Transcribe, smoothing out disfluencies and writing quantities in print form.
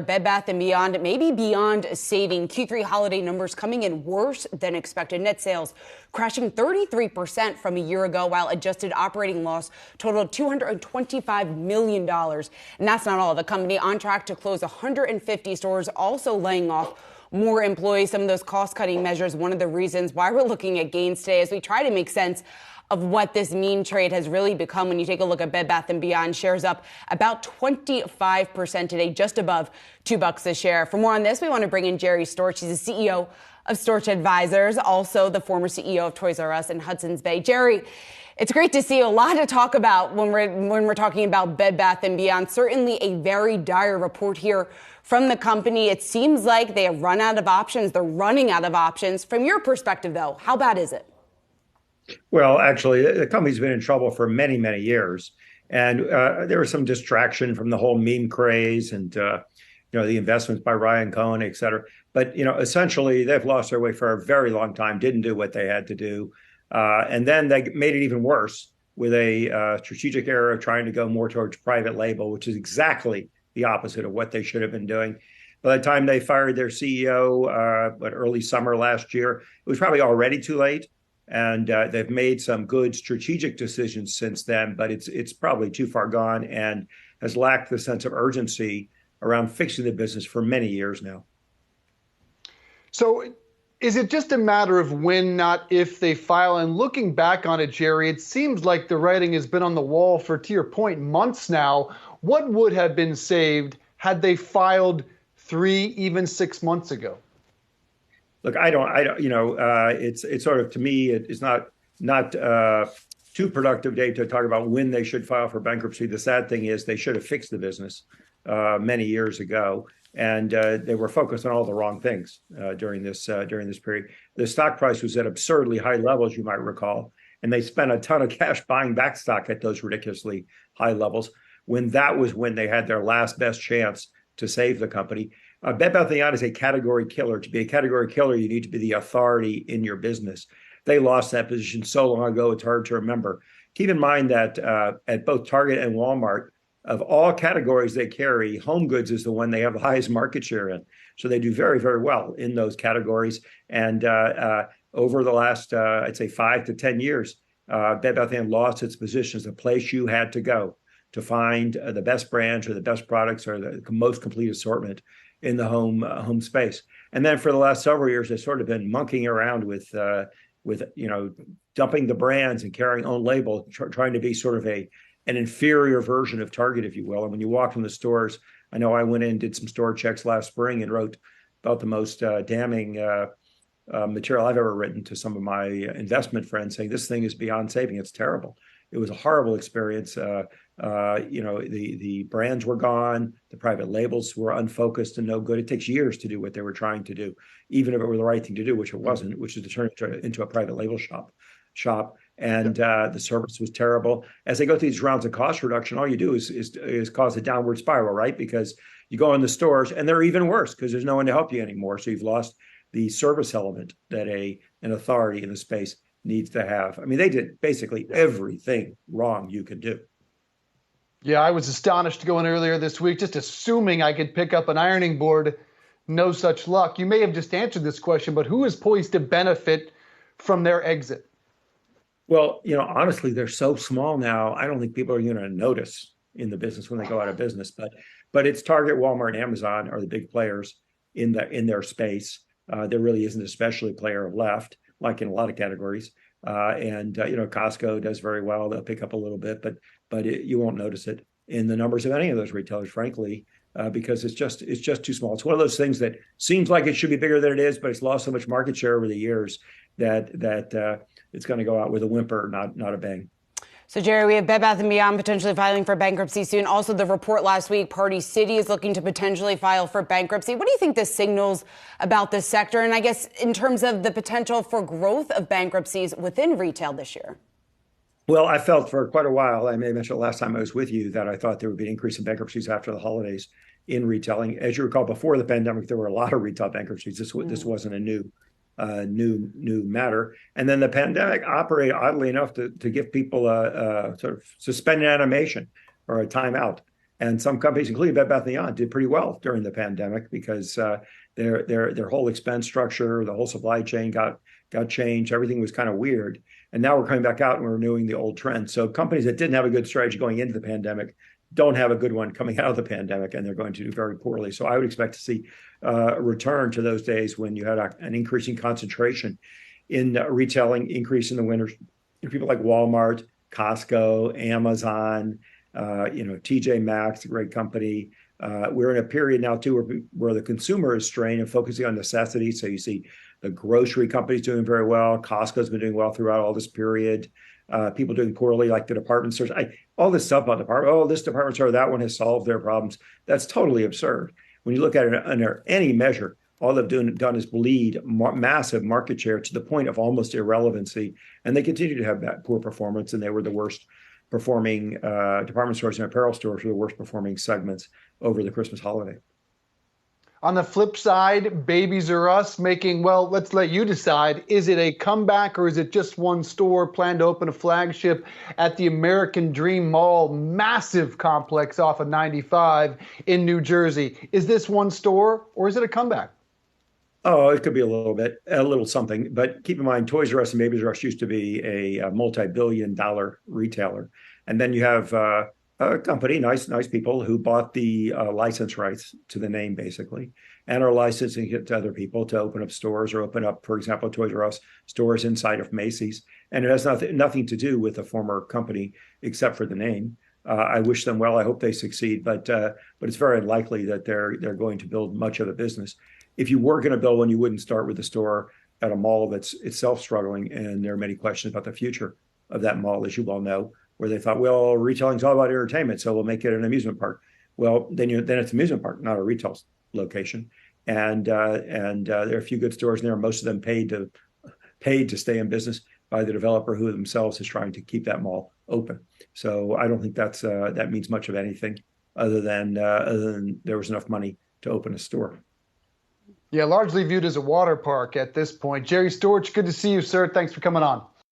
retailer Bed Bath & Beyond maybe beyond saving. Q3 holiday numbers coming in worse than expected. Net sales crashing 33% from a year ago, while adjusted operating loss totaled $225 million. And that's not all. The company on track to close 150 stores, also laying off more employees. Some of those cost-cutting measures, one of the reasons why we're looking at gains today as we try to make sense of what this meme trade has really become. When you take a look at Bed Bath & Beyond, shares up about 25% today, just above $2 a share. For more on this, we want to bring in Jerry Storch. He's the CEO of Storch Advisors, also the former CEO of Toys R Us in Hudson's Bay. Jerry, it's great to see a lot to talk about when we're talking about Bed Bath & Beyond. Certainly a very dire report here from the company. It seems like they have run out of options. They're running out of options. From your perspective, though, how bad is it? Well, actually, the company's been in trouble for many, many years. And there was some distraction from the whole meme craze and, the investments by Ryan Cohen, et cetera. But, essentially, they've lost their way for a very long time, didn't do what they had to do. And then they made it even worse with a strategic error of trying to go more towards private label, which is exactly the opposite of what they should have been doing. By the time they fired their CEO, early summer last year, it was probably already too late. And they've made some good strategic decisions since then, but it's probably too far gone and has lacked the sense of urgency around fixing the business for many years now. So is it just a matter of when, not if, they file? And looking back on it, Jerry, it seems like the writing has been on the wall for, to your point, months now. What would have been saved had they filed 3, even 6 months ago? Look, I don't, it's sort of, to me, it's not too productive, Dave, to talk about when they should file for bankruptcy. The sad thing is they should have fixed the business many years ago, and they were focused on all the wrong things during this period. The stock price was at absurdly high levels, you might recall, and they spent a ton of cash buying back stock at those ridiculously high levels when they had their last best chance to save the company. Bed Bath & Beyond is a category killer. To be a category killer, you need to be the authority in your business. They lost that position so long ago, it's hard to remember. Keep in mind that at both Target and Walmart, of all categories they carry, home goods is the one they have the highest market share in. So they do very, very well in those categories. And over the last, I'd say 5 to 10 years, Bed Bath & Beyond lost its position as the place you had to go to find the best brands or the best products or the most complete assortment in the home space. And then for the last several years, they've sort of been monkeying around with dumping the brands and carrying own label, trying to be sort of an inferior version of Target, if you will. And when you walk in the stores, I know I went in, did some store checks last spring and wrote about the most damning material I've ever written to some of my investment friends, saying this thing is beyond saving. It's terrible. It was a horrible experience. The brands were gone. The private labels were unfocused and no good. It takes years to do what they were trying to do, even if it were the right thing to do, which it wasn't, which is to turn it into a private label shop. And the service was terrible. As they go through these rounds of cost reduction, all you do is cause a downward spiral, right? Because you go in the stores and they're even worse because there's no one to help you anymore. So you've lost the service element that an authority in the space needs to have. I mean, they did basically everything wrong you could do. Yeah, I was astonished to go in earlier this week, just assuming I could pick up an ironing board. No such luck. You may have just answered this question, but who is poised to benefit from their exit? Well, honestly, they're so small now. I don't think people are going to notice in the business when they go out of business. But it's Target, Walmart, and Amazon are the big players in their space. There really isn't a specialty player left, like in a lot of categories. Costco does very well. They'll pick up a little bit, but you won't notice it in the numbers of any of those retailers, frankly, because it's just too small. It's one of those things that seems like it should be bigger than it is, but it's lost so much market share over the years that it's going to go out with a whimper, not a bang. So, Jerry, we have Bed Bath & Beyond potentially filing for bankruptcy soon. Also, the report last week, Party City is looking to potentially file for bankruptcy. What do you think this signals about this sector? And I guess in terms of the potential for growth of bankruptcies within retail this year? Well, I felt for quite a while, I may have mentioned last time I was with you, that I thought there would be an increase in bankruptcies after the holidays in retailing. As you recall, before the pandemic, there were a lot of retail bankruptcies. This wasn't a new matter. And then the pandemic operated oddly enough to give people a sort of suspended animation or a timeout. And some companies, including Bed Bath & Beyond, did pretty well during the pandemic because their whole expense structure, the whole supply chain got changed. Everything was kind of weird. And now we're coming back out and we're renewing the old trends. So companies that didn't have a good strategy going into the pandemic don't have a good one coming out of the pandemic, and they're going to do very poorly. So I would expect to see a return to those days when you had an increasing concentration in retailing, increase in the winners. People like Walmart, Costco, Amazon, TJ Maxx, a great company. We're in a period now too where the consumer is strained and focusing on necessity. So you see the grocery companies doing very well. Costco's been doing well throughout all this period. People doing poorly, like the department stores. All this stuff about department. Oh, this department store, that one has solved their problems. That's totally absurd. When you look at it under any measure, all they've done is bleed massive market share to the point of almost irrelevancy, and they continue to have that poor performance. And they were the worst performing department stores and apparel stores were the worst performing segments over the Christmas holiday. On the flip side, Babies R Us making, well, let's let you decide. Is it a comeback or is it just one store planned to open a flagship at the American Dream Mall, massive complex off of 95 in New Jersey? Is this one store or is it a comeback? Oh, it could be a little something. But keep in mind, Toys R Us and Babies R Us used to be a multi-billion-dollar retailer. And then you have a company, nice people, who bought the license rights to the name, basically, and are licensing it to other people to open up stores or open up, for example, Toys R Us stores inside of Macy's. And it has nothing to do with the former company except for the name. I wish them well. I hope they succeed. But it's very unlikely that they're going to build much of a business. If you were going to build one, you wouldn't start with a store at a mall that's itself struggling. And there are many questions about the future of that mall, as you well know, where they thought, well, retailing is all about entertainment, so we'll make it an amusement park. Well, then it's an amusement park, not a retail location. And there are a few good stores in there. Most of them paid to stay in business by the developer, who themselves is trying to keep that mall open. So I don't think that means much of anything other than there was enough money to open a store. Yeah, largely viewed as a water park at this point. Jerry Storch, good to see you, sir. Thanks for coming on.